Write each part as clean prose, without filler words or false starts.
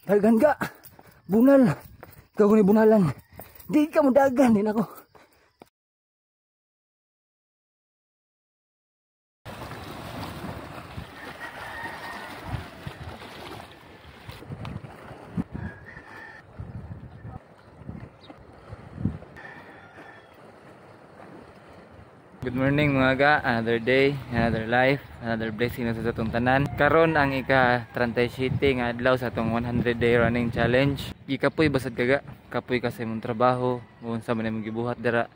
Dagan ka. Bunal. Ikaw ni bunalan. Di ka mo dagan din ako. Good morning mga ga, another day, another life, another blessing na sa atong tanan. Karon ang ika-37 nga adlaw sa atong 100 day running challenge. Ikapoy basad kaga, kapoy ka sa imong trabaho, unsa man imong gibuhat dira.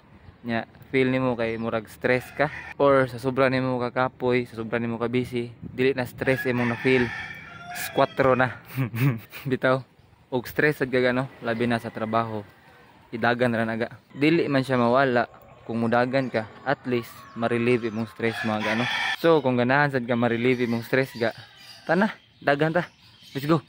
Nya feel nimo kay murag stress ka or sa sobra nimo ka kapoy, sa sobra nimo ka busy, dili na stress imong na feel. Squatro na. Bitaw, og stress sad kaga no, labi na sa trabaho. Idagan ra naga. Dili man siya mawala. Kung mudagan ka, at least ma-relieve imong stress mga gano. So kung ganahan sad ka ma-relieve imong stress ga, tana, dagan ta. Let's go.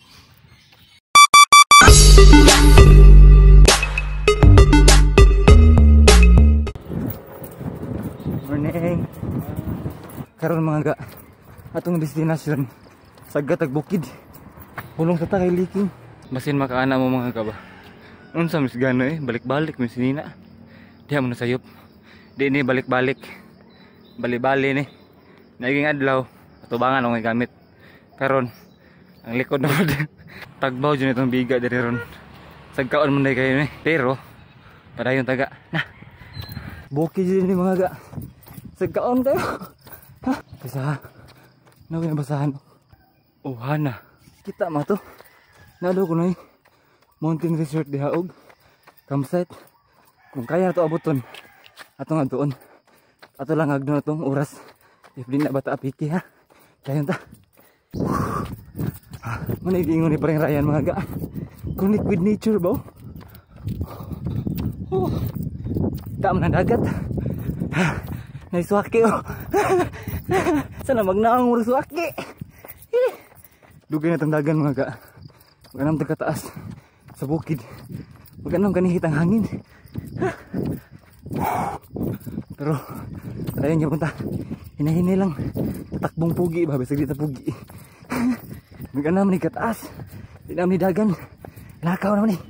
Morning. Karon mga ga, atong destination sa Gatag Bukid. Pulong sa Takay Liking. Basin makaana mo mga ka ba. Unsa mis gano balik-balik mis nina. Diha mo na sayop. Di ni balik-balik. Bali-bali ni. Naging adlaw, atubangan ang gamit. Karon ang likod na tagbaw dyan itong biga diri ron. Sagkaon mo na kayo ni. Pero para yung taga. Na. Bukid din ni mga ga. Sagkaon kayo. Ha? Basahan. Ano yung basahan? Oh, hana. Kita mo to. Nalo ko na mountain resort di haog. Campsite. Kung kaya na to abuton. Atong adtuon. Ato lang agno atong oras. If di na bata apiki ha. Dayon ta. Manigingon ni pareng Ryan mga ga. Connect with nature ba? Dam na dagat. Naiswaki oh. Sana magnaong murag swaki. Dugay na tong dagan mga ga. Maganam tag kataas sa bukid. Maganam kanihit ang hangin. Pero ayun niya punta. Hinahinay lang. Tatakbong pugi ba? Basag dito pugi. Maganam ni kataas. Di naman ni dagan. Lakaw naman eh.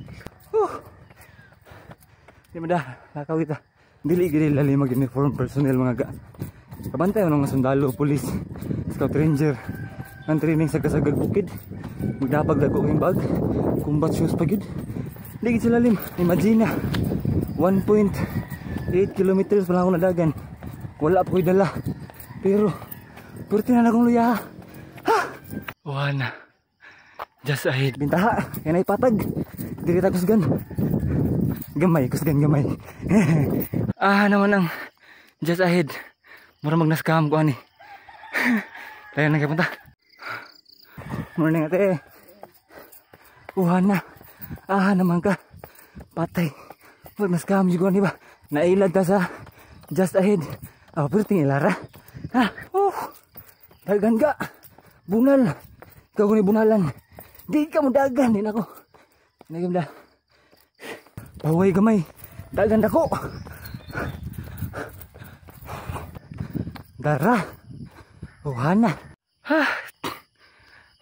Di ba da? Lakaw kita. Dili-gili lali mag-uniform personnel mga ga. Kabantay mo ng sundalo, pulis, scout ranger. Ang training sa Kasagag Bukid. Magdapag dago kayong bag. Combat shoes pa gid. Ligid sa lalim. Imagine na 1.8 kilometers pala ako na dagan. Wala pa ko'y dala. Pero pwerte na akong luya. Ha! Wana. Just ahead. Bintaha. Kaya na ipatag. Dirita kusgan. Gamay. Kusgan gamay. Naman ang just ahead. Mura magnaskam ko ani. Tayo na kapunta. Morning ate. Wana. Naman ka. Patay. Wag naskam juga ni ba? Nailad ka sa just ahead. Pero tingin Lara. Dagan ka. Bunal. Ikaw ni bunalan. Di ka mo dagan din ako. Nagam da. Paway gamay. Dagan ako. Dara. Hana.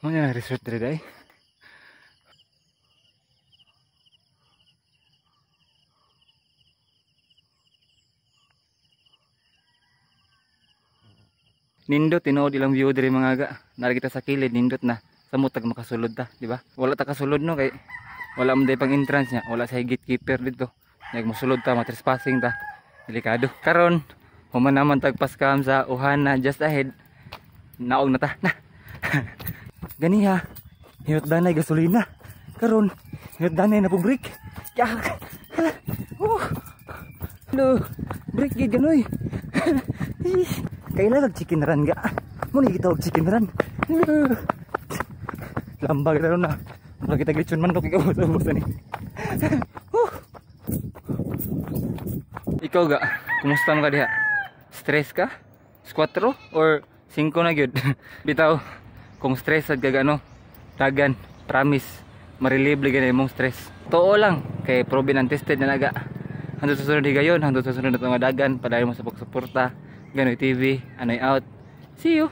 Muna resort diri day. Nindot tinuod ilang view diri mga ga. Nara kita sa kilid nindot na. Samot tag makasulod ta, di ba? Wala ta kasulod no kay wala man day pang entrance nya, wala sa gatekeeper dito. Nag mosulod ta, matrespassing ta. Delikado. Karon human naman tagpaskam sa Uhana just ahead. Naog na ta. Na. Gani ha. Hiyot danay gasolina. Karon hiyot danay na pubrik. Yak. Lo, break gid ganoy. Kailan nag-chicken run ga? Muna kita og-chicken run. Lambag na ron na. Wala kita glitchon man. Ikaw sa ni. Ikaw ga, kumusta mo ka diha? Stress ka? Squatro? Or 5 na gyud? Bitaw, kung stress at gagano, dagan, promise, marelieve ganyan mong stress. Totoo lang, kay proven and tested na naga. Hangtod sa sunod higayon, hangtod sa sunod na dagan, padayon mo sa pagsuporta. Ganoy TV, Anoy out. See you!